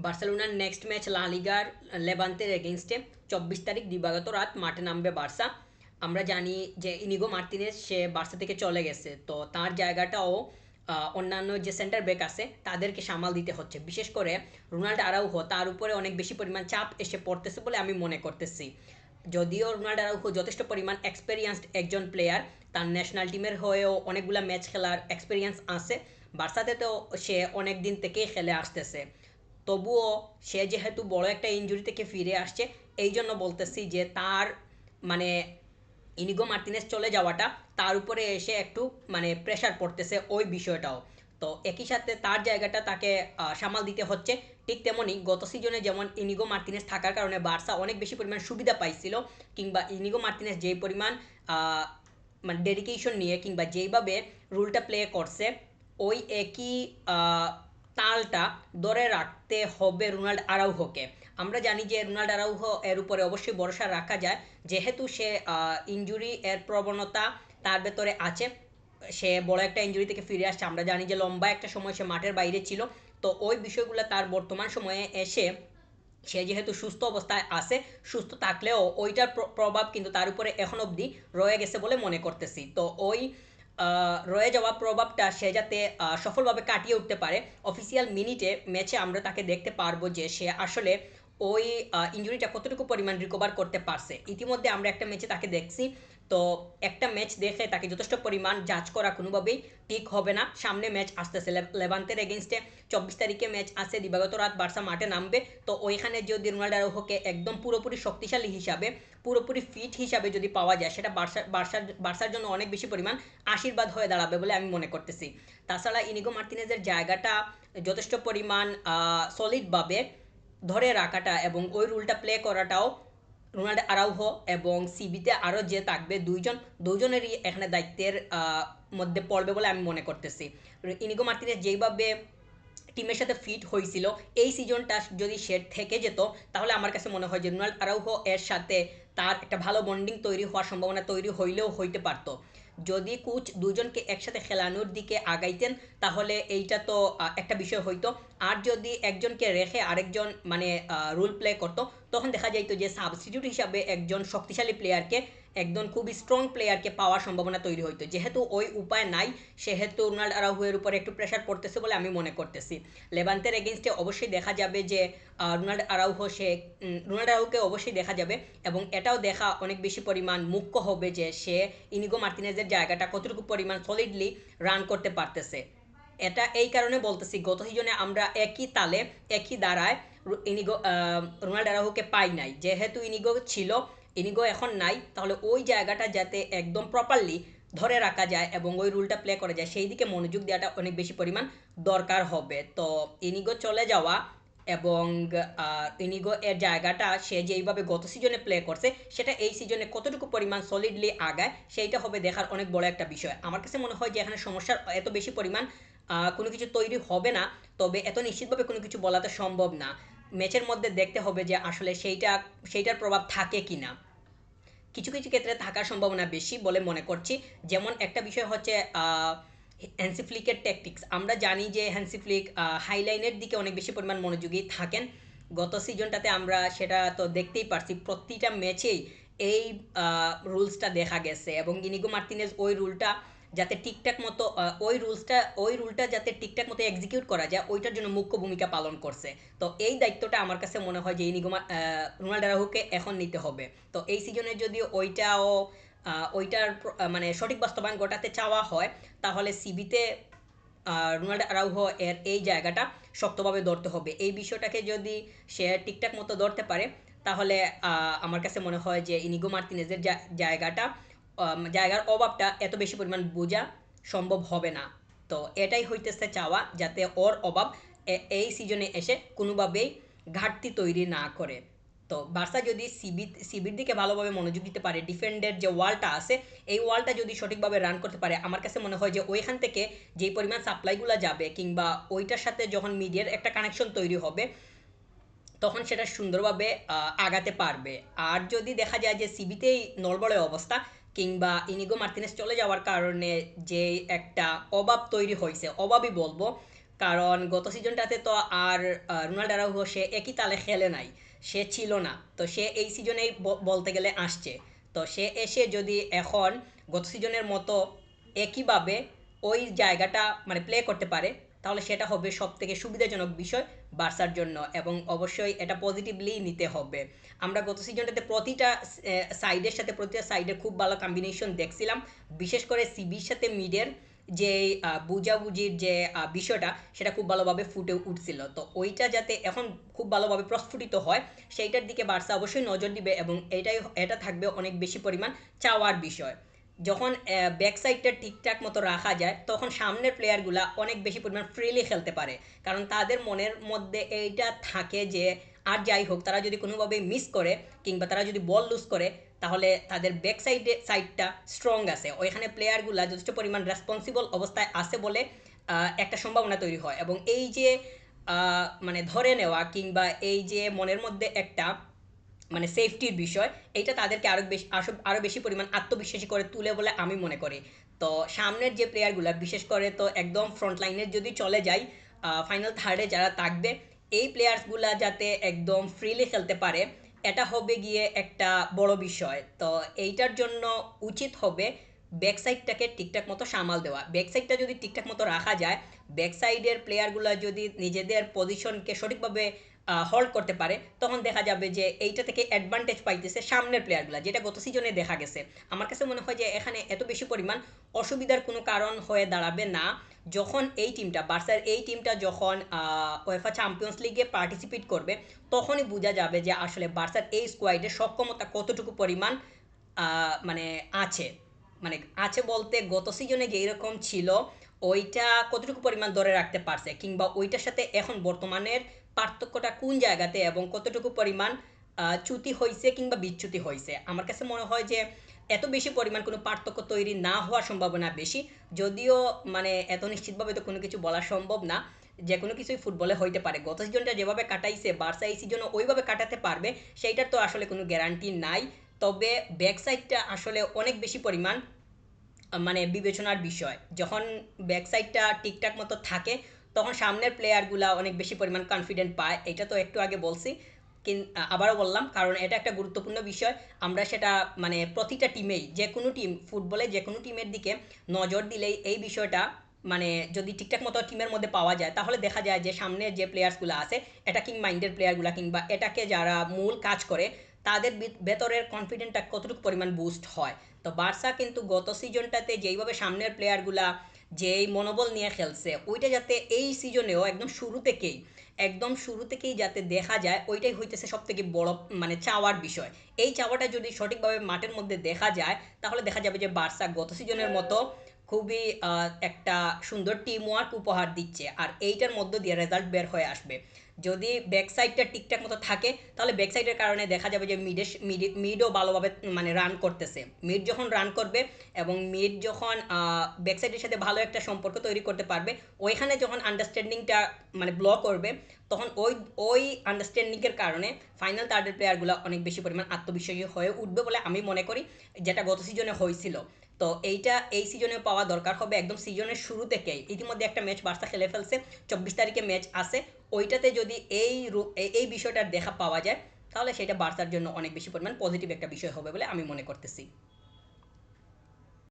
বার্সেলোনার next match লা লিগার লেভান্তের এগেনস্টে 24 তারিখ দিবাগত রাত মাঠে নামবে বার্সা। আমরা জানি যে ইনিগো মার্তিনেজ সে বার্সা থেকে চলে গেছে, তো তার জায়গাটাও অন্যান্য যে সেন্টার ব্যাক আছে তাদেরকে সামাল দিতে হচ্ছে। বিশেষ করে রোনাল্ডো আরাউহো, তার উপরে অনেক বেশি পরিমাণ চাপ এসে পড়তেছে বলে আমি মনে করতেছি। যদিও রোনাল্ডো আরাউহো যথেষ্ট পরিমাণ এক্সপেরিয়েন্সড একজন প্লেয়ার, তার ন্যাশনাল টিমের হয়েও অনেকগুলো ম্যাচ খেলার এক্সপিরিয়েন্স আছে, বার্সাতে তো সে অনেক দিন থেকেই খেলে আসতেছে। তবুও সে যেহেতু বড় একটা ইনজুরি থেকে ফিরে আসছে, এই জন্য বলতেছি যে তার মানে ইনিগো মার্তিনেজ চলে যাওয়াটা তার উপরে এসে একটু মানে প্রেশার পড়তেছে ওই বিষয়টাও। তো একই সাথে তার জায়গাটা তাকে সামাল দিতে হচ্ছে। ঠিক তেমনই গত সিজনে যেমন ইনিগো মার্তিনেজ থাকার কারণে বার্সা অনেক বেশি পরিমাণ সুবিধা পাইছিল, কিংবা ইনিগো মার্তিনেজ যেই পরিমাণ আহ, মানে ডেডিকেশন নিয়ে কিংবা যেইভাবে রুলটা প্লে করছে, ওই একই আহ, তালটা ধরে রাখতে হবে রোনাল্ড আরাউহোকে। আমরা জানি যে রোনাল্ড আরাউহো এর উপরে অবশ্যই ভরসা রাখা যায়, যেহেতু সে ইনজুরি এর প্রবণতা তার ভেতরে আছে। সে বড় একটা ইনজুরি থেকে ফিরে আসছে, আমরা জানি যে লম্বা একটা সময় সে মাঠের বাইরে ছিল। তো ওই বিষয়গুলো তার বর্তমান সময়ে এসে সে যেহেতু সুস্থ অবস্থায় আছে, সুস্থ থাকলেও ওইটার প্রভাব কিন্তু তার উপরে এখন অবধি রয়ে গেছে বলে মনে করতেছি। তো ওই রয়ে যাওয়া প্রভাবটা সে যাতে সফলভাবে কাটিয়ে উঠতে পারে, অফিসিয়াল মিনিটে ম্যাচে আমরা তাকে দেখতে পারবো যে সে আসলে ওই ইঞ্জুরিটা কতটুকু পরিমাণ রিকভার করতে পারছে। ইতিমধ্যে আমরা একটা ম্যাচে তাকে দেখছি, তো একটা ম্যাচ দেখে তাকে যথেষ্ট পরিমাণ জাজ করা কোনোভাবেই ঠিক হবে না। সামনে ম্যাচ আসতেছে লেভান্তের এগেনস্টে, 24 তারিখে ম্যাচ আছে, দিবাগত রাত বার্সা মাঠে নামবে। তো ওইখানে যদি রোনাল্ডো আরাউহোকে একদম পুরোপুরি শক্তিশালী হিসাবে, পুরোপুরি ফিট হিসাবে যদি পাওয়া যায়, সেটা বার্সার জন্য অনেক বেশি পরিমাণ আশীর্বাদ হয়ে দাঁড়াবে বলে আমি মনে করতেছি। তাছাড়া ইনিগো মার্তিনেজের জায়গাটা যথেষ্ট পরিমাণ সলিডভাবে ধরে রাখাটা এবং ওই রুলটা প্লে করাটাও রোনাল্ডো আরাউহো এবং সিবিতে আরও যে থাকবে দুজনেরই এখানে দায়িত্বের মধ্যে পড়বে বলে আমি মনে করতেছি। ইনিগো মার্তিনেজ যেইভাবে টিমের সাথে ফিট হয়েছিল, এই সিজনটা যদি সে থেকে যেত, তাহলে আমার কাছে মনে হয় যে রোনাল্ড আরাউহো এর সাথে তার একটা ভালো বন্ডিং তৈরি হওয়ার সম্ভাবনা তৈরি হইলেও হইতে পারতো। যদি কোচ দুজনকে একসাথে খেলানোর দিকে আগাইতেন, তাহলে এইটা তো একটা বিষয় হইতো। আর যদি একজনকে রেখে আরেকজন মানে রুল প্লে করতো, তখন দেখা যাইতো যে সাবস্টিটিউট হিসাবে একজন শক্তিশালী প্লেয়ারকে, একজন খুবই স্ট্রং প্লেয়ারকে পাওয়ার সম্ভাবনা তৈরি হইতো। যেহেতু ওই উপায় নাই, সেহেতু রোনাল্ড আরাউহোর উপরে একটু প্রেশার পড়তেছে বলে আমি মনে করতেছি। লেভান্তের এগেনস্টে অবশ্যই দেখা যাবে যে রোনাল্ড আরাউহোকে অবশ্যই দেখা যাবে, এবং এটাও দেখা অনেক বেশি পরিমাণ মুখ্য হবে যে সে ইনিগো মার্তিনেজের জায়গাটা কতটুকু পরিমাণ সলিডলি রান করতে পারতেছে। এটা এই কারণে বলতেছি, গত সিজনে আমরা একই তালে একই দ্বারায় রোনাল্ড আরাউহোকে পাই নাই। যেহেতু ইনিগো ছিল, ইনিগো এখন নাই, তাহলে ওই জায়গাটা যাতে একদম প্রপারলি ধরে রাখা যায় এবং ওই রুলটা প্লে করা যায়, সেই দিকে মনোযোগ দেওয়াটা অনেক বেশি পরিমাণ দরকার হবে। তো ইনিগো চলে যাওয়া এবং ইনিগো এর জায়গাটা সে যেইভাবে গত সিজনে প্লে করছে, সেটা এই সিজনে কতটুকু পরিমাণ সলিডলি আগায়, সেইটা হবে দেখার অনেক বড় একটা বিষয়। আমার কাছে মনে হয় যে এখানে সমস্যার এত বেশি পরিমাণ কোনো কিছু তৈরি হবে না, তবে এত নিশ্চিতভাবে কোনো কিছু বলা তো সম্ভব না। ম্যাচের মধ্যে দেখতে হবে যে আসলে সেইটার প্রভাব থাকে কি না। কিছু কিছু ক্ষেত্রে থাকার সম্ভাবনা বেশি বলে মনে করছি। যেমন একটা বিষয় হচ্ছে হ্যান্সি ফ্লিকের ট্যাকটিক্স। আমরা জানি যে হ্যান্সি ফ্লিক হাইলাইনের দিকে অনেক বেশি পরিমাণ মনোযোগী থাকেন। গত সিজনটাতে আমরা সেটা তো দেখতেই পারছি, প্রতিটা ম্যাচেই এই রুলসটা দেখা গেছে, এবং ইনিগো মার্তিনেজ ওই রুলটা যাতে ঠিকঠাক মতো ওই রুলটা যাতে ঠিকঠাক মতো এক্সিকিউট করা যায়, ওইটার জন্য মুখ্য ভূমিকা পালন করছে। তো এই দায়িত্বটা আমার কাছে মনে হয় যে রোনাল্ড আরাউহোকে এখন নিতে হবে। তো এই সিজনে যদি মানে সঠিক বাস্তবায়ন ঘটাতে চাওয়া হয়, তাহলে সিবিতে রোনাল্ড আরাউহো এর এই জায়গাটা শক্তভাবে ধরতে হবে। এই বিষয়টাকে যদি সে ঠিকঠাক মতো ধরতে পারে, তাহলে আমার কাছে মনে হয় যে ইনিগো মার্তিনেজের জায়গার অভাবটা এত বেশি পরিমাণ বোঝা সম্ভব হবে না। তো এটাই হইতেছে চাওয়া, যাতে ওর অভাব এই সিজনে এসে কোনোভাবেই ঘাটতি তৈরি না করে। তো বার্সা যদি সিবির দিকে ভালোভাবে মনোযোগ দিতে পারে, ডিফেন্ডের যে ওয়ালটা আছে, এই ওয়ালটা যদি সঠিকভাবে রান করতে পারে, আমার কাছে মনে হয় যে ওইখান থেকে যেই পরিমাণ সাপ্লাইগুলো যাবে, কিংবা ওইটার সাথে যখন মিডিয়ার একটা কানেকশন তৈরি হবে, তখন সেটা সুন্দরভাবে আগাতে পারবে। আর যদি দেখা যায় যে সিবিতেই নড়বড়ে অবস্থা, কিংবা ইনিগো মার্তিনেজ চলে যাওয়ার কারণে যে একটা অভাব তৈরি হয়েছে, অভাবই বলবো, কারণ গত সিজনটাতে তো আর রোনাল্ডো আরাউহো সে একই তালে খেলে নাই, সে ছিল না, তো সে এই সিজনেই বলতে গেলে আসছে। তো সে এসে যদি এখন গত সিজনের মতো একইভাবে ওই জায়গাটা মানে প্লে করতে পারে, তাহলে সেটা হবে সব থেকে সুবিধাজনক বিষয় বার্সার জন্য, এবং অবশ্যই এটা পজিটিভলি নিতে হবে। আমরা গত সিজনটাতে প্রতিটা প্রতিটা সাইডের খুব ভালো কম্বিনেশন দেখছিলাম, বিশেষ করে সিবির সাথে মিডের যে বুঝাবুঝির যে বিষয়টা, সেটা খুব ভালোভাবে ফুটে উঠছিল। তো ওইটা যাতে এখন খুব ভালোভাবে প্রস্ফুটিত হয়, সেইটার দিকে বার্সা অবশ্যই নজর দিবে, এবং এটা থাকবে অনেক বেশি পরিমাণ চাওয়ার বিষয়। যখন ব্যাক সাইডটা ঠিকঠাক মতো রাখা যায়, তখন সামনের প্লেয়ারগুলা অনেক বেশি পরিমাণ ফ্রিলি খেলতে পারে, কারণ তাদের মনের মধ্যে এইটা থাকে যে আর যাই হোক তারা যদি কোনোভাবে মিস করে কিংবা তারা যদি বল লুজ করে, তাহলে তাদের ব্যাক সাইডটা স্ট্রং আছে, ওইখানে প্লেয়ারগুলা যথেষ্ট পরিমাণ রেসপন্সিবল অবস্থায় আছে বলে একটা সম্ভাবনা তৈরি হয়। এবং এই যে মানে ধরে নেওয়া কিংবা এই যে মনের মধ্যে একটা মানে সেফটির বিষয়, এইটা তাদেরকে আরও বেশি পরিমাণ আত্মবিশ্বাসী করে তুলে বলে আমি মনে করি। তো সামনের যে প্লেয়ারগুলো বিশেষ করে তো একদম ফ্রন্ট লাইনের যদি চলে যাই, ফাইনাল থার্ডে যারা থাকবে, এই প্লেয়ার্সগুলা যাতে একদম ফ্রিলি খেলতে পারে, এটা হবে গিয়ে একটা বড় বিষয়। তো এইটার জন্য উচিত হবে ব্যাক সাইডটাকে ঠিকঠাক মতো সামাল দেওয়া। ব্যাক সাইডটা যদি ঠিকঠাক মতো রাখা যায়, ব্যাক সাইডের প্লেয়ারগুলো যদি নিজেদের পজিশনকে সঠিকভাবে হোল্ড করতে পারে, তখন দেখা যাবে যে এইটা থেকে অ্যাডভান্টেজ পাইতেছে সামনের প্লেয়ারগুলো, যেটা গত সিজনে দেখা গেছে। আমার কাছে মনে হয় যে এখানে এত বেশি পরিমাণ অসুবিধার কোনো কারণ হয়ে দাঁড়াবে না, যখন এই টিমটা বার্সার এই টিমটা যখন ওয়েফা চ্যাম্পিয়ন্স লিগে পার্টিসিপেট করবে, তখনই বোঝা যাবে যে আসলে বার্সার এই স্কোয়াডের সক্ষমতা কতটুকু পরিমাণ মানে আছে। মানে আছে বলতে গত সিজনে যেই রকম ছিল, ওইটা কতটুকু পরিমাণ ধরে রাখতে পারছে, কিংবা ওইটার সাথে এখন বর্তমানের পার্থক্যটা কোন জায়গাতে এবং কতটুকু পরিমাণ চ্যুতি হয়েছে কিংবা বিচ্যুতি হয়েছে। আমার কাছে মনে হয় যে এত বেশি পরিমাণ কোনো পার্থক্য তৈরি না হওয়ার সম্ভাবনা বেশি, যদিও মানে এত নিশ্চিতভাবে তো কোনো কিছু বলা সম্ভব না, যে কোনো কিছুই ফুটবলে হইতে পারে। গত সিজনটা যেভাবে কাটাইছে বার্সা এই সিজনও ওইভাবে কাটাতে পারবে, সেইটার তো আসলে কোনো গ্যারান্টি নাই। তবে ব্যাক সাইডটা আসলে অনেক বেশি পরিমাণ মানে বিবেচনার বিষয়। যখন ব্যাক সাইডটা ঠিকঠাক মতো থাকে, তখন সামনের প্লেয়ারগুলা অনেক বেশি পরিমাণ কনফিডেন্ট পায়, এটা তো একটু আগে বলছি। আবারও বললাম, কারণ এটা একটা গুরুত্বপূর্ণ বিষয়। আমরা সেটা মানে প্রতিটা টিমেই, যে কোনো টিম ফুটবলে যে কোনো টিমের দিকে নজর দিলেই এই বিষয়টা মানে যদি ঠিকঠাক মতো টিমের মধ্যে পাওয়া যায়, তাহলে দেখা যায় যে সামনে যে প্লেয়ার্সগুলো আছে, অ্যাটাকিং মাইন্ডের প্লেয়ারগুলো কিংবা এটাকে যারা মূল কাজ করে, তাদের ভেতরের কনফিডেন্টটা কতটুকু পরিমাণ বুস্ট হয়। তো বার্সা কিন্তু গত সিজনটাতে যেইভাবে সামনের প্লেয়ারগুলা যেই মনোবল নিয়ে খেলছে, ওইটা যাতে এই সিজনেও একদম শুরু থেকেই যাতে দেখা যায়, ওইটাই হইতেছে সব থেকে বড় মানে চাওয়ার বিষয়। এই চাওয়াটা যদি সঠিকভাবে মাঠের মধ্যে দেখা যায়, তাহলে দেখা যাবে যে বার্সা গত সিজনের মতো খুবই একটা সুন্দর টিম ওয়ার্ক উপহার দিচ্ছে, আর এইটার মধ্য দিয়ে রেজাল্ট বের হয়ে আসবে। যদি ব্যাক সাইডটা ঠিকঠাক মতো থাকে, তাহলে ব্যাক সাইডের কারণে দেখা যাবে যে মিডও ভালোভাবে মানে রান করতেছে। মিড যখন রান করবে এবং মিড যখন ব্যাক সাইডের সাথে ভালো একটা সম্পর্ক তৈরি করতে পারবে, ওইখানে যখন আন্ডারস্ট্যান্ডিংটা মানে ব্ল করবে, তখন ওই আন্ডারস্ট্যান্ডিংয়ের কারণে ফাইনাল থার্ডের প্লেয়ারগুলো অনেক বেশি পরিমাণ আত্মবিশ্বাসী হয়ে উঠবে বলে আমি মনে করি, যেটা গত সিজনে হয়েছিল। তো এইটা এই সিজনে পাওয়া দরকার হবে একদম সিজনের শুরু থেকেই। ইতিমধ্যে একটা ম্যাচ বার্সা খেলে ফেলছে, 24 তারিখে ম্যাচ আছে, ওইটাতে যদি এই বিষয়টার দেখা পাওয়া যায়, তাহলে সেটা বার্সার জন্য অনেক বেশি পরিমাণ পজিটিভ একটা বিষয় হবে বলে আমি মনে করতেছি।